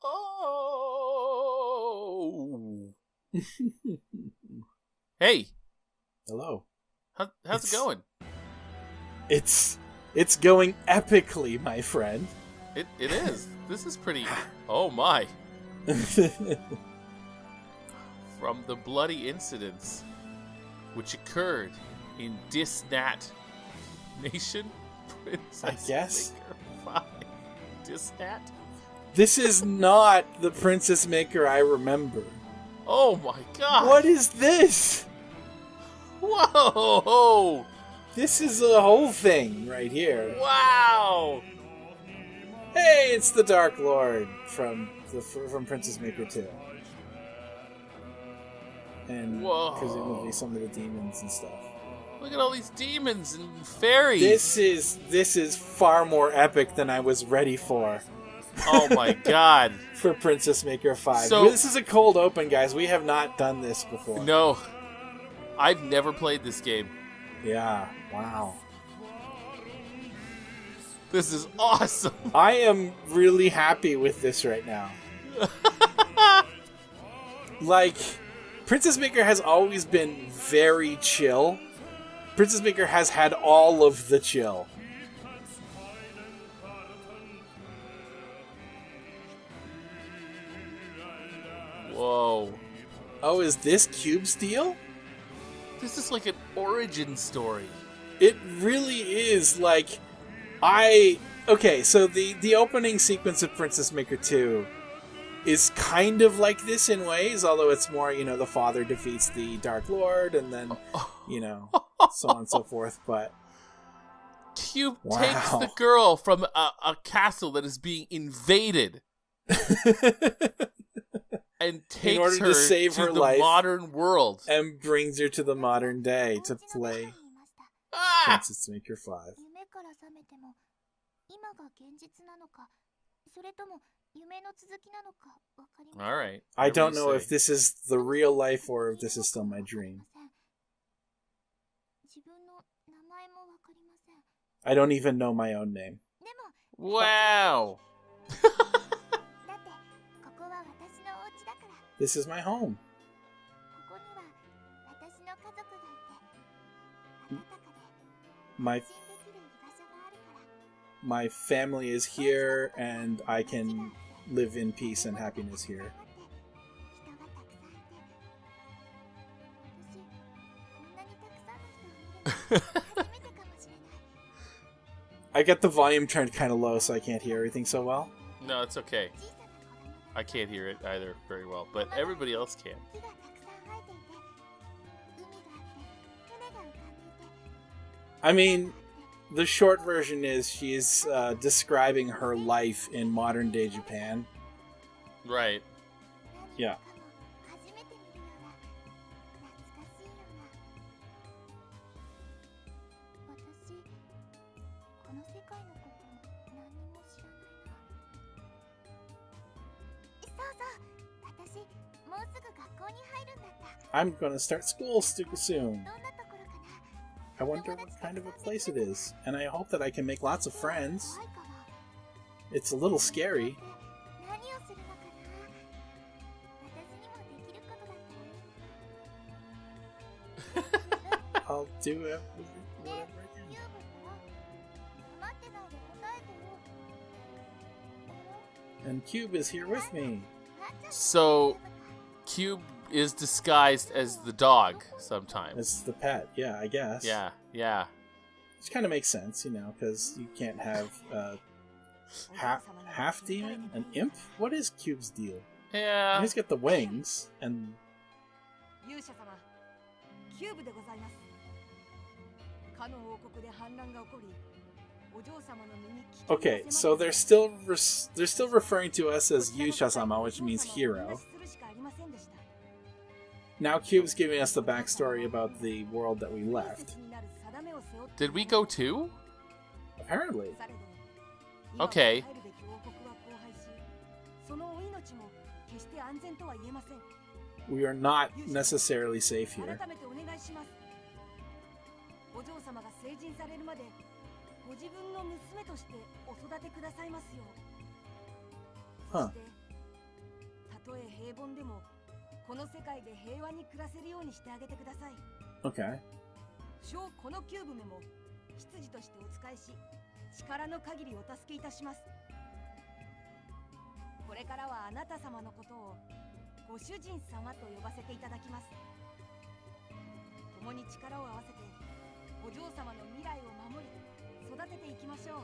Oh. Hey. Hello. How's it going? It's going epically, my friend. It is. This is pretty. Oh my. From the bloody incidents which occurred in Disnat Nation, Princess I guess. Maker 5. Disnat? This is not the Princess Maker I remember. Oh my god! What is this? Whoa! This is a whole thing right here. Wow! Hey, it's the Dark Lord from Princess Maker 2. And whoa. Presumably some of the demons and stuff. Look at all these demons and fairies. This is far more epic than I was ready for. Oh my god. For Princess Maker 5. So, this is a cold open, guys. We have not done this before. No. I've never played this game. Yeah. Wow. This is awesome. I am really happy with this right now. Like, Princess Maker has always been very chill. Princess Maker has had all of the chill. Whoa. Oh, is this Cube's deal? This is like an origin story. It really is. Like, okay, so the opening sequence of Princess Maker 2 is kind of like this in ways, although it's more, the father defeats the Dark Lord and then, so on and so forth, but... Cube takes the girl from a castle that is being invaded and takes in order her to save her the life modern world and brings her to the modern day to play Princess Maker 5. Alright. I don't know if this is the real life or if this is still my dream. I don't even know my own name. Wow. This is my home. My family is here, and I can live in peace and happiness here. I get the volume turned kind of low, so I can't hear everything so well. No, it's okay. I can't hear it either very well, but everybody else can. I mean, the short version is she's describing her life in modern day Japan. Right. Yeah. I'm gonna start school soon. I wonder what kind of a place it is, and I hope that I can make lots of friends. It's a little scary. I'll do it whatever I can. And Cube is here with me. So, Cube is disguised as the dog sometimes. It's the pet, yeah, I guess. Yeah. Which kind of makes sense, because you can't have half demon, an imp. What is Cube's deal? Yeah. He's got the wings and. Okay, so they're still referring to us as Yusha-sama, which means hero. Now Cube's giving us the backstory about the world that we left. Did we go too? Apparently. Okay. We are not necessarily safe here. Huh. Okay. このキューブメも執事としてお仕えし、力の限りお助けいたします。これからはあなた様のことをご主人様と呼ばせていただきます。共に力を合わせてお嬢様の未来を守り、育てていきましょう。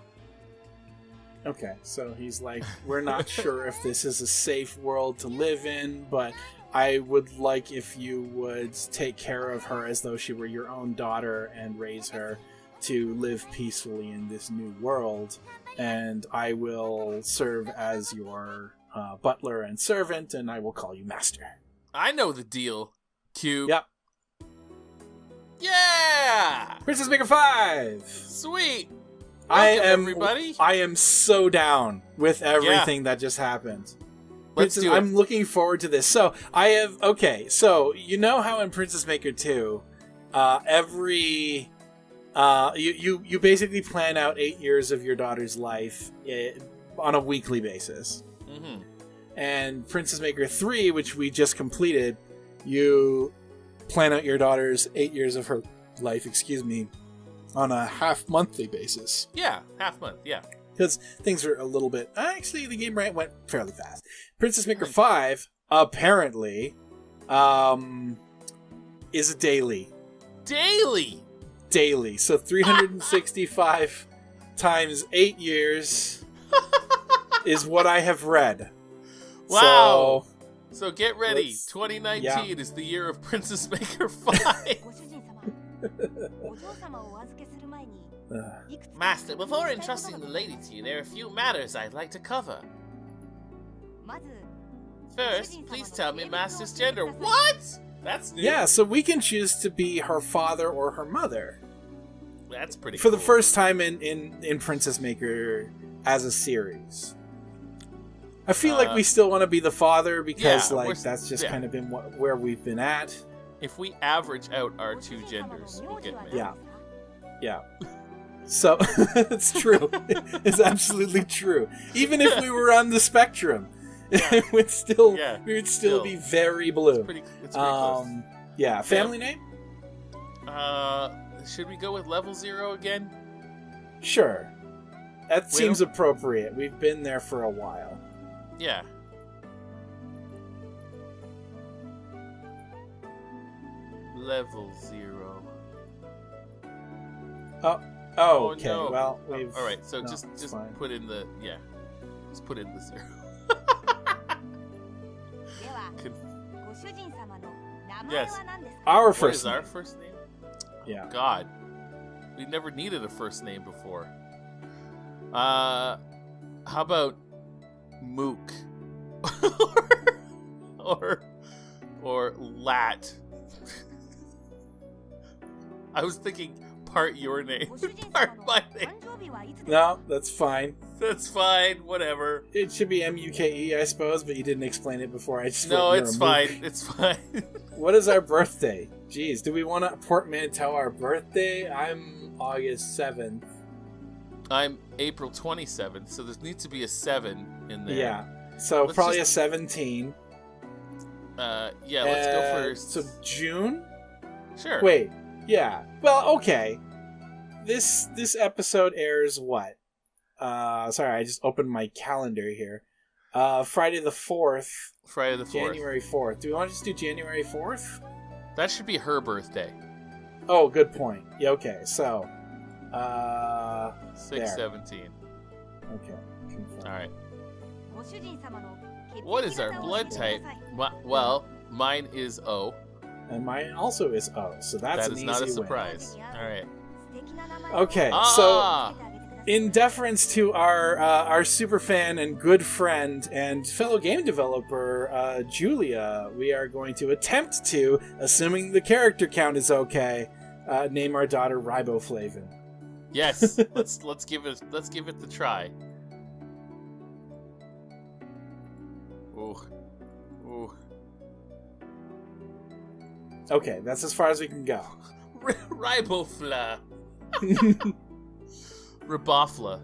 Okay, so he's like, we're not sure if this is a safe world to live in, but I would like if you would take care of her as though she were your own daughter and raise her to live peacefully in this new world. And I will serve as your butler and servant, and I will call you master. I know the deal, Cube. Yep. Yeah! Princess Maker 5! Sweet! Everybody. I am so down with everything that just happened. Let's do it. I'm looking forward to this. So so you know how in Princess Maker 2, you basically plan out 8 years of your daughter's life on a weekly basis. Mm-hmm. And Princess Maker 3, which we just completed, you plan out your daughter's 8 years of her life, on a half-monthly basis. Yeah, half month, yeah. Because things are a little bit... Actually, the game went fairly fast. Princess Maker 5, apparently, is a daily. Daily. So 365 times 8 years is what I have read. Wow. So get ready. 2019 is the year of Princess Maker 5. Master, before entrusting the lady to you, there are a few matters I'd like to cover. First, please tell me Master's gender. What? That's new. Yeah, so we can choose to be her father or her mother. That's pretty For cool. the first time in Princess Maker as a series. I feel like we still want to be the father because that's just kind of been where we've been at. If we average out our two genders, we'll get married. Yeah. So, it's true. It's absolutely true. Even if we were on the spectrum, it would still, we would still be very blue. It's pretty close. Yeah, family name? Should we go with level 0 again? Sure. That seems appropriate. We've been there for a while. Yeah. Level 0. Oh, okay. No. Well, we've... all right, so just fine. put in the... Yeah. Just put in the 0. Yes. Our What first is name. our first name? Yeah. Oh, God. We've never needed a first name before. How about Mook? or Lat. I was thinking part your name, part my name. No, that's fine. That's fine, whatever. It should be M-U-K-E, I suppose, but you didn't explain it before. I just No, wrote, it's "You're a fine. mook." It's fine. What is our birthday? Jeez, do we want to portmanteau our birthday? I'm August 7th. I'm April 27th, so there needs to be a 7 in there. Yeah, so Let's probably just- a 17. Yeah, let's go first. So June? Sure. Wait, yeah. Well, okay. This episode airs what? Sorry, I just opened my calendar here. Friday the 4th. Friday the 4th. January 4th. Do we want to just do January 4th? That should be her birthday. Oh, good point. Yeah, okay, so... 6/17. Okay. Confirm. Alright. What is our blood type? Well, mine is O. And mine also is O, so that's That an is easy not a win. surprise. Alright. Okay, Ah! so in deference to our super fan and good friend and fellow game developer Julia, we are going to attempt to, assuming the character count is okay, name our daughter Riboflavin. Yes, let's give it the try. Ooh. Okay, that's as far as we can go. Ribofla. Ribofla.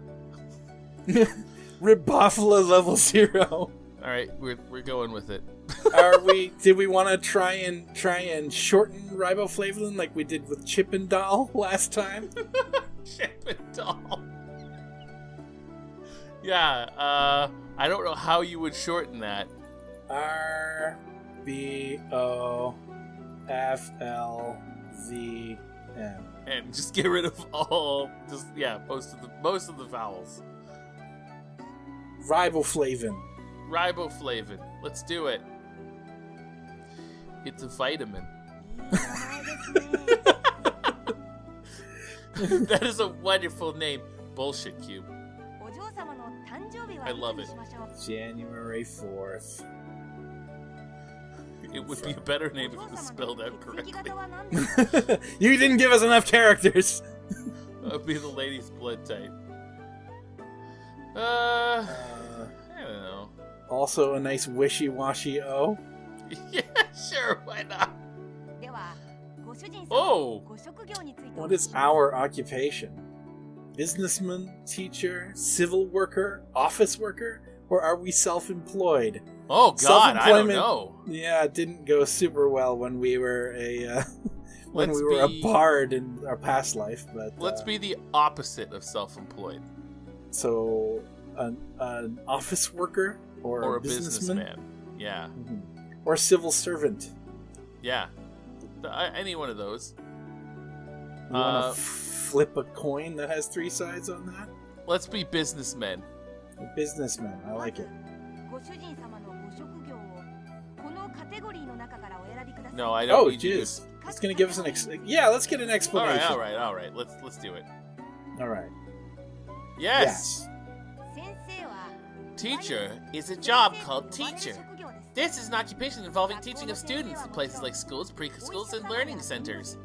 Ribofla level 0. All right, we're going with it. Did we want to try and shorten Riboflavin like we did with Chippendale last time? Chippendale. Yeah, I don't know how you would shorten that. RBOFLVN. And just get rid of all, most of the vowels. Riboflavin. Riboflavin. Let's do it. It's a vitamin. That is a wonderful name. Bullshit Cube. I love it. January 4th. It would be a better name if it was spelled out correctly. You didn't give us enough characters. That would be the lady's blood type. I don't know. Also a nice wishy-washy O. Yeah, sure, why not? Oh! What is our occupation? Businessman, teacher, civil worker, office worker, or are we self-employed? Oh God, I don't know. Yeah, it didn't go super well when we were a bard in our past life. But let's be the opposite of self-employed. So, an office worker or a businessman? Yeah. Mm-hmm. Or civil servant. Yeah. Any one of those. You want to flip a coin that has 3 sides on that? Let's be businessmen. A businessman. I like it. No, I don't. Oh, jeez. It's going to give us an yeah, let's get an explanation. All right. Let's do it. All right. Yes. Teacher is a job called teacher. This is an occupation involving teaching of students in places like schools, preschools, and learning centers.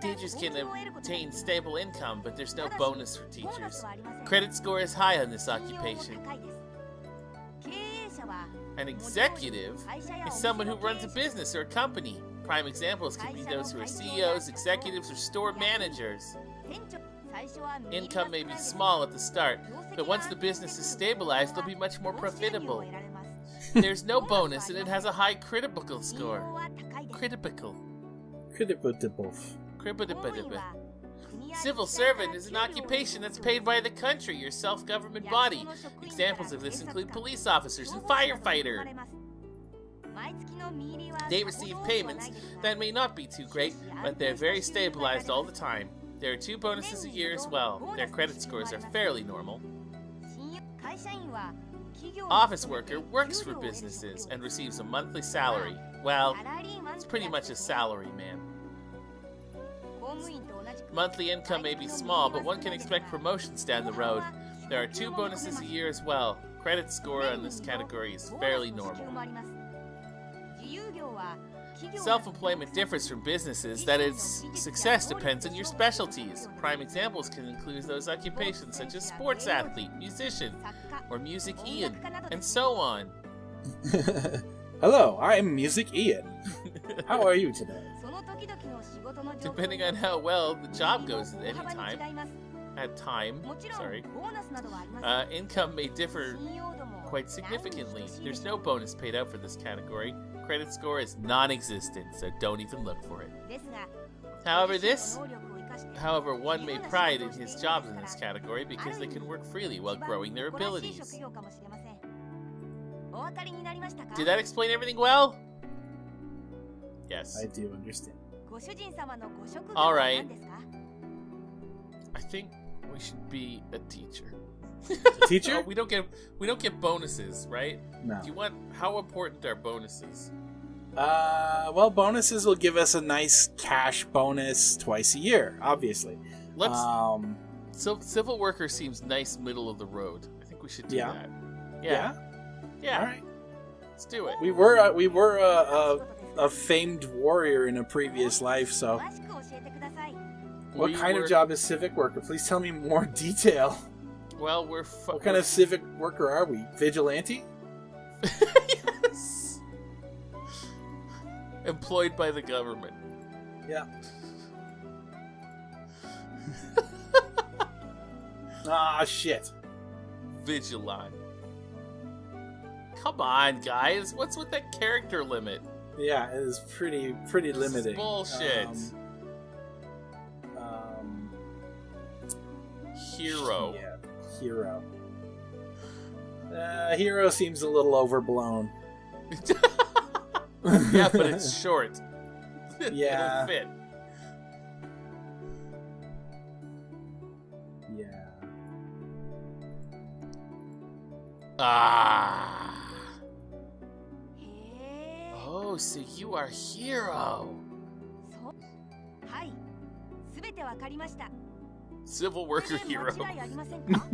Teachers can obtain stable income, but there's no bonus for teachers. Credit score is high on this occupation. An executive is someone who runs a business or a company. Prime examples could be those who are CEOs, executives, or store managers. Income may be small at the start, but once the business is stabilized, they'll be much more profitable. There's no bonus, and it has a high critical score. Critical. Civil servant is an occupation that's paid by the country, your self-government body. Examples of this include police officers and firefighter. They receive payments that may not be too great, but they're very stabilized all the time. There are 2 bonuses a year as well. Their credit scores are fairly normal. Office worker works for businesses and receives a monthly salary. Well, it's pretty much a salary, man. Monthly income may be small, but one can expect promotions down the road. There are 2 bonuses a year as well. Credit score on this category is fairly normal. Self-employment differs from businesses, that its success depends on your specialties. Prime examples can include those occupations such as sports athlete, musician, or Music Ian, and so on. Hello, I'm Music Ian. How are you today? Depending on how well the job goes at any time, income may differ quite significantly. There's no bonus paid out for this category. Credit score is non-existent, so don't even look for it. However, one may pride in his jobs in this category because they can work freely while growing their abilities. Did that explain everything well? Yes. I do understand. Alright. I think we should be a teacher. A teacher? Oh, we don't get bonuses, right? No. How important are bonuses? Well, bonuses will give us a nice cash bonus twice a year, obviously. So civil worker seems nice middle of the road. I think we should do that. Yeah. All right. Let's do it. We were a famed warrior in a previous life, so. What kind of job is civic worker? Please tell me more detail. Well, what kind of civic worker are we? Vigilante? Yes. Employed by the government. Yeah. Ah, shit. Vigilon. Come on, guys. What's with that character limit? Yeah, it is pretty limiting. This is bullshit. Hero. Yeah, hero. Hero seems a little overblown. Yeah, but it's short. Yeah. It'll fit. Yeah. Ah. へえ Oh, so you are hero. そうはい、すべてわかりました。 Civil worker 全然 hero. 間違いありませんか？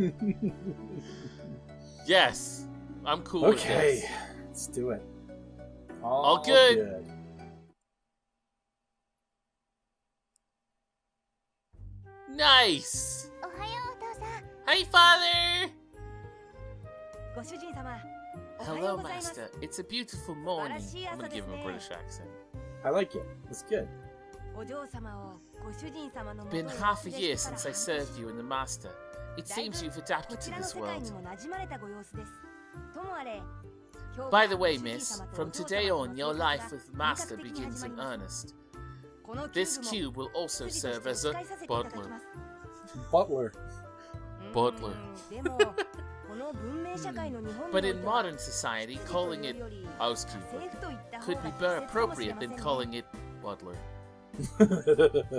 Yes. I'm cool with Okay, this. let's do it. All good. Nice. おはようお父さん。 Hi, father. ご主人様、おはよ Hello, うございます。 master. It's a beautiful morning. I'm gonna give him a British accent. I like it. It's good. お嬢様をご主人様のもとへ Been half a year since I served you in the master. It だいぶ seems you've こ adapted ち to らの this 世界 world. にも馴染まれたご様子です。ともあれ、今日 By は the ご way, 主人 miss, 様と from お嬢 today 様 on, の your 生 life 活 with が master 本格的に begins 始ま in ります。 earnest. この This キュー cube will also ブも執事 serve と as して a 使いさせていただき butler. ます。 Butler. う Butler. ーんでも、この文明社会の日本におい But て in は modern society, 執事と calling いう it より housekeeper 政府と言った方 could be が more 適切かもしれ appropriate ません than ね。 calling it butler.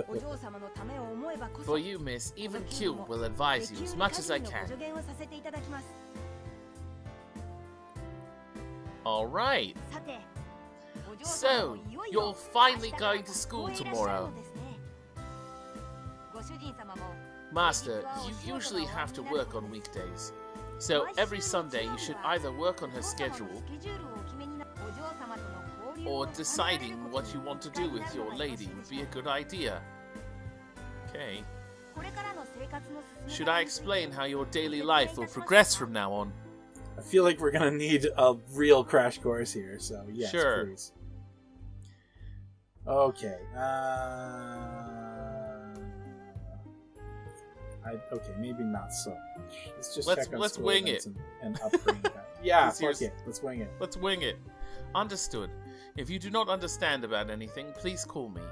お嬢様のためを思えばこそ For you, miss, この even キューブ Q も will で advise き you る as 限 much as I りのご can. 助言をさせていただきます。 Alright. さて、お嬢様も So, いよい you're よ finally 明日から going to school 学校へいらっしゃる tomorrow. のですね。ご主人様も Master, you usually have to work on weekdays. So every Sunday you should either work on her schedule or deciding what you want to do with your lady would be a good idea. Okay. Should I explain how your daily life will progress from now on? I feel like we're gonna need a real crash course here, so yes, Sure. please. Okay. Okay, maybe not so much. Let's just check on let's school wing events it. and upgrade that. Yeah, 'Cause fuck here's- it. Let's wing it. Let's wing it. Understood. If you do not understand about anything, please call me.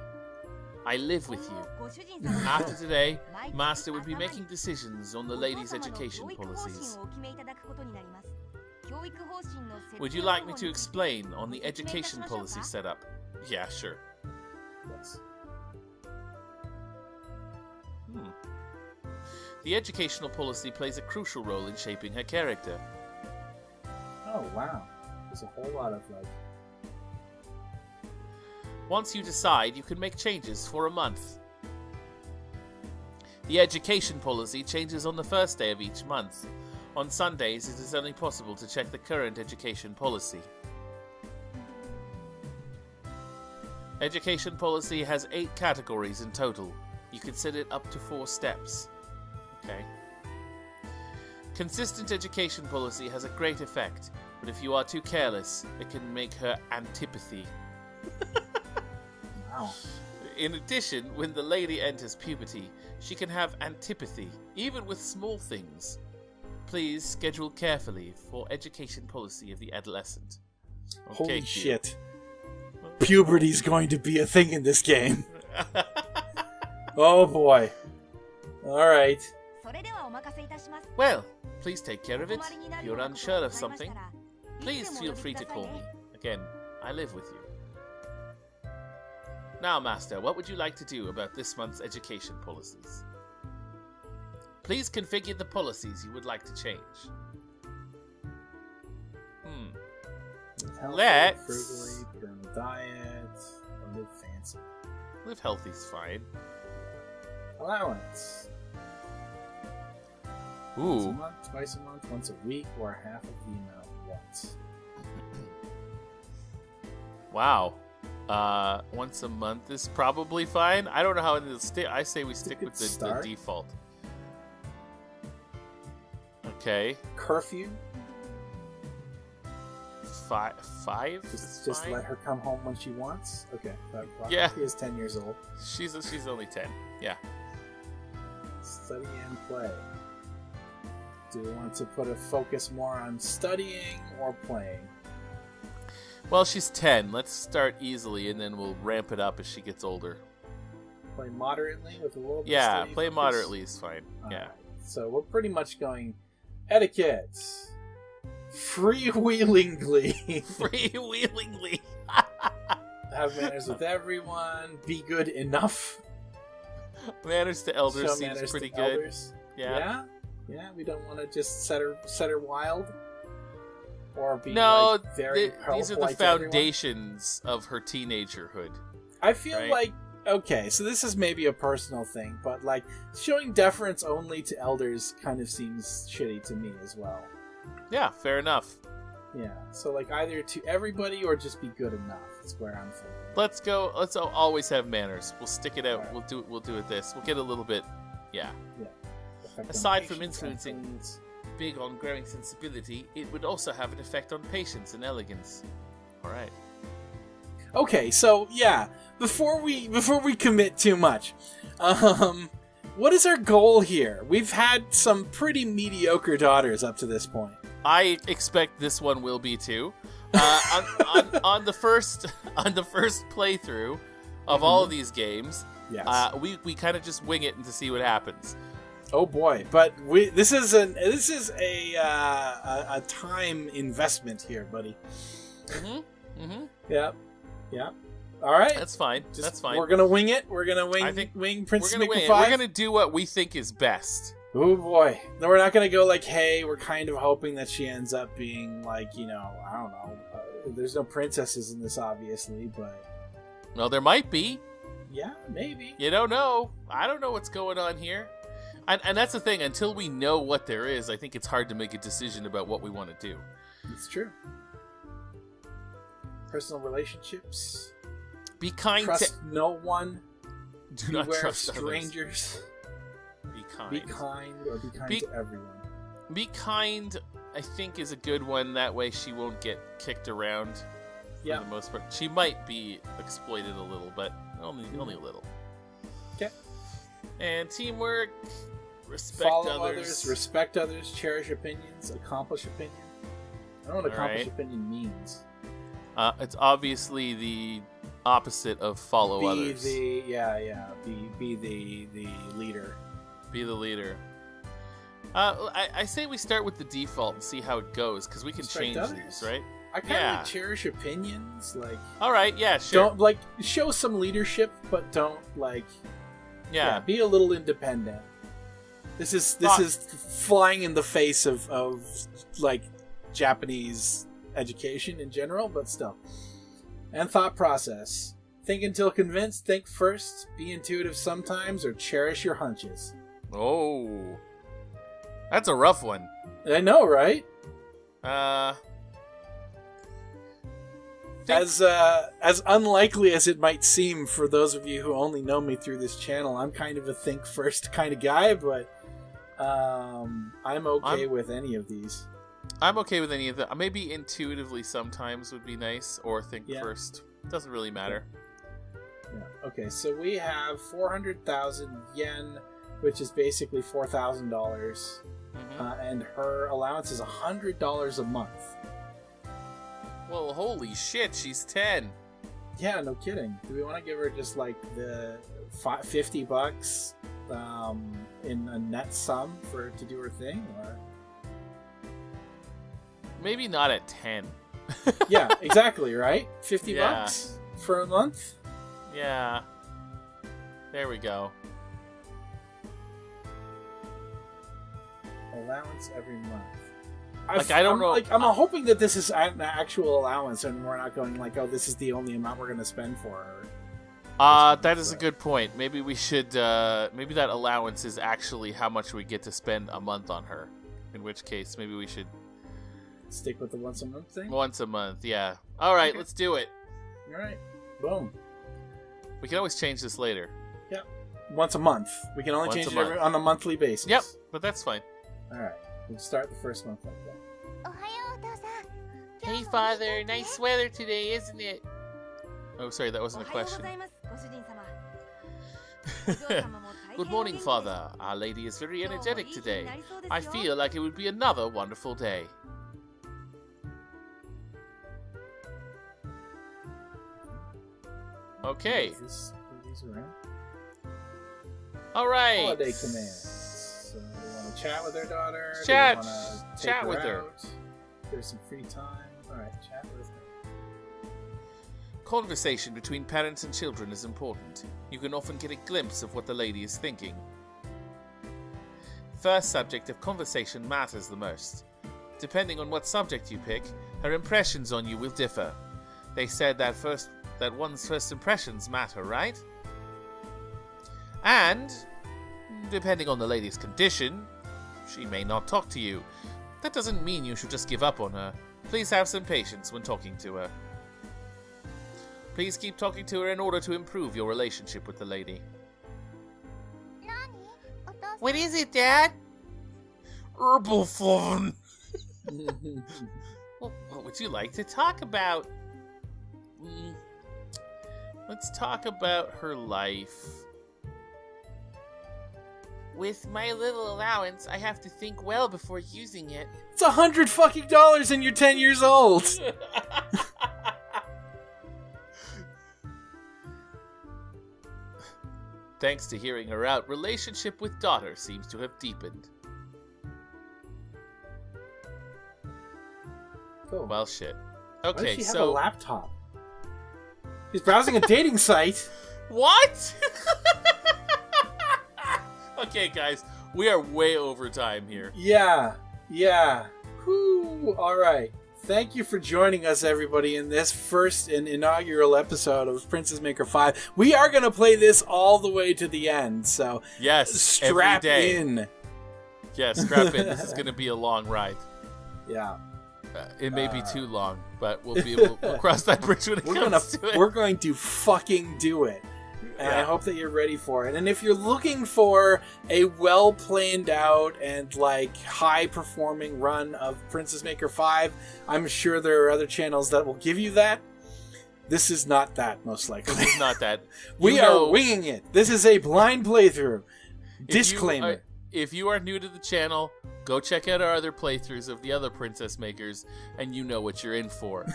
I live with you. After today, Master would be making decisions on the ladies' education policies. Would you like me to explain on the education policy setup? Yeah, sure. Yes. The educational policy plays a crucial role in shaping her character. Oh, wow. There's a whole lot of, like... Once you decide, you can make changes for a month. The education policy changes on the first day of each month. On Sundays, it is only possible to check the current education policy. Education policy has 8 categories in total. You can set it up to 4 steps. Okay. Consistent education policy has a great effect, but if you are too careless, it can make her antipathy. Wow. In addition, when the lady enters puberty, she can have antipathy, even with small things. Please schedule carefully for education policy of the adolescent. Okay, Holy Q. shit. Puberty's going to be a thing in this game. Oh boy. Alright. Well, please take care of it. If you're unsure of something, please feel free to call me. Again, I live with you. Now, Master, what would you like to do about this month's education policies? Please configure the policies you would like to change. Live healthy, Let's- frugally, put her on a diet, or live fancy. Live healthy's fine. Allowance. Once a Ooh. month, twice a month, once a week, or half of the amount once. Wow. Once a month is probably fine. I don't know how it'll stick. I say we stick good with the start. default. Okay. Curfew? Five? Just fine? let her come home when she wants? Okay. Yeah. She is 10 years old. She's only 10. Yeah. Study and play. Do we want to put a focus more on studying or playing? Well, she's 10. Let's start easily, and then we'll ramp it up as she gets older. Play moderately with a little bit of Yeah, study play focus? moderately is fine. Yeah. Alright, so we're pretty much going etiquette. Freewheelingly. Freewheelingly. Have manners with everyone. Be good enough. Manners to elders Show seems manners pretty to good. elders. Yeah. Yeah, we don't want to just set her wild. Or be No, like, very these are the polite to everyone. foundations of her teenagerhood. I feel right? like, okay, so this is maybe a personal thing, but like showing deference only to elders kind of seems shitty to me as well. Yeah, fair enough. Yeah, so like either to everybody or just be good enough. That's where I'm thinking. Let's go. Let's always have manners. We'll stick it out. Alright. We'll do it this. We'll get a little bit. Yeah. Effect on Aside from patience and influencing- things. Big on growing sensibility, it would also have an effect on patience and elegance. All right. Okay, so yeah, before we commit too much, what is our goal here? We've had some pretty mediocre daughters up to this point. I expect this one will be too. On the first playthrough of all of these games, Yes. we kind of just wing it to see what happens. Oh boy, but this is a time investment here, buddy. Yep. All right, That's fine. That's fine. We're gonna wing it. We're gonna wing. I think wing Princess We're gonna Maker wing it. 5. We're gonna do what we think is best. Oh boy, no, we're not gonna go like, hey, we're kind of hoping that she ends up being like, I don't know. There's no princesses in this, obviously, but Well, there might be. yeah, maybe. You don't know. I don't know what's going on here. And that's the thing. Until we know what there is, I think it's hard to make a decision about what we want to do. It's true. Personal relationships. Be kind Trust no one. to. Do not Beware of trust others. strangers. Be kind. Be kind, or be kind to everyone. Be kind, I think, is a good one. That way she won't get kicked around for Yeah. the most part. She might be exploited a little, but only a little. Okay. And teamwork, respect Follow others. respect others, cherish opinions, accomplish opinion. I don't know what accomplish Alright. opinion means. It's obviously the opposite of follow Be others. the be the leader. Be the leader. I say we start with the default and see how it goes, because we can Respect change others? these, right? I kind of Yeah. like cherish opinions, like All right, yeah, sure. don't like show some leadership, but don't like be a little independent. This is flying in the face of like Japanese education in general, but still. And thought process. Think until convinced, think first, be intuitive sometimes, or cherish your hunches. Oh, that's a rough one. I know, right? Think- As unlikely as it might seem for those of you who only know me through this channel, I'm kind of a think first kind of guy, but I'm okay with any of these. I'm okay with any of them. Maybe intuitively sometimes would be nice, or think Yeah. first. Doesn't really matter. Yeah. Okay, so we have 400,000 yen, which is basically $4,000, and her allowance is $100 a month. Well, holy shit, she's 10. Yeah, no kidding. Do we want to give her just like the $50 in a net sum to do her thing, or? Maybe not at 10. Yeah, exactly, right? $50 Yeah. for a month? Yeah. There we go. Allowance every month. I don't know. I'm hoping that this is an actual allowance, and we're not going like, oh, this is the only amount we're going to spend for her. That is a good point. Maybe we should, maybe that allowance is actually how much we get to spend a month on her. In which case, maybe we should... Stick with the once a month thing? Once a month, yeah. Alright, Okay. let's do it. Alright. Boom. We can always change this later. Yep. Once a month. We can only Once change a it month. on a monthly basis. Yep, but that's fine. Alright. We'll start the first month like that. Hey, Father, nice weather today, isn't it? Oh, sorry, that wasn't a question. おはようございますご主人様お嬢様も大 Good morning, Father. Our lady is very energetic today. I feel like it would be another wonderful day. Okay. All right. Holiday commands. So we want to chat with her daughter. Chat. Do we wanna take Chat with her. out? There's some free time. All right, chat with her. Conversation between parents and children is important. You can often get a glimpse of what the lady is thinking. First subject of conversation matters the most. Depending on what subject you pick, her impressions on you will differ. They said that one's first impressions matter, right? And, depending on the lady's condition, she may not talk to you. That doesn't mean you should just give up on her. Please have some patience when talking to her. Please keep talking to her in order to improve your relationship with the lady. What is it, Dad? Riboflavin. What would you like to talk about? Let's talk about her life. With my little allowance, I have to think well before using it. It's $100 and you're 10 years old. Thanks to hearing her out, relationship with daughter seems to have deepened. Cool. Well, shit. Why Okay, does she have a laptop? She's browsing a dating site. What? Okay, guys, we are way over time here. Yeah. Whew. All right. Thank you for joining us, everybody, in this first and inaugural episode of Princess Maker 5. We are going to play this all the way to the end, so Yes, strap every day. in. Yeah, strap in. This is going to be a long ride. Yeah. It may be too long, but we'll cross that bridge when it comes to it. We're going to fucking do it. And I hope that you're ready for it. And if you're looking for a well planned out and like high performing run of Princess Maker 5, I'm sure there are other channels that will give you that. This is not that, most likely. This is not that. We are winging it. This is a blind playthrough. Disclaimer. If you are new to the channel, go check out our other playthroughs of the other Princess Makers, and you know what you're in for.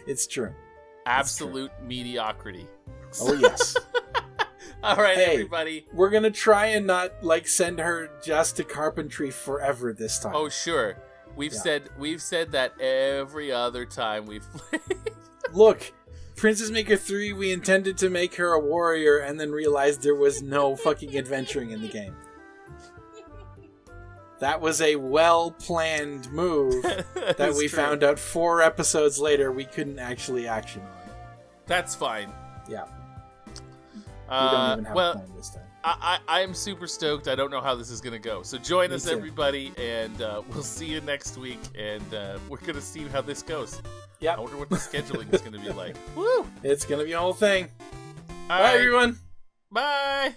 It's true. Absolute mediocrity. Oh, yes. All right, hey, everybody. We're going to try and not send her just to carpentry forever this time. Oh, sure. We've said that every other time we've played. Look, Princess Maker 3, we intended to make her a warrior and then realized there was no fucking adventuring in the game. That was a well-planned move that we found out 4 episodes later we couldn't actually action on. That's fine. Yeah. We don't even have a plan this time. I'm super stoked. I don't know how this is going to go. So join us, too. everybody, and we'll see you next week, and we're going to see how this goes. Yeah. I wonder what the scheduling is going to be like. Woo! It's going to be a whole thing. All Bye, right. everyone. Bye!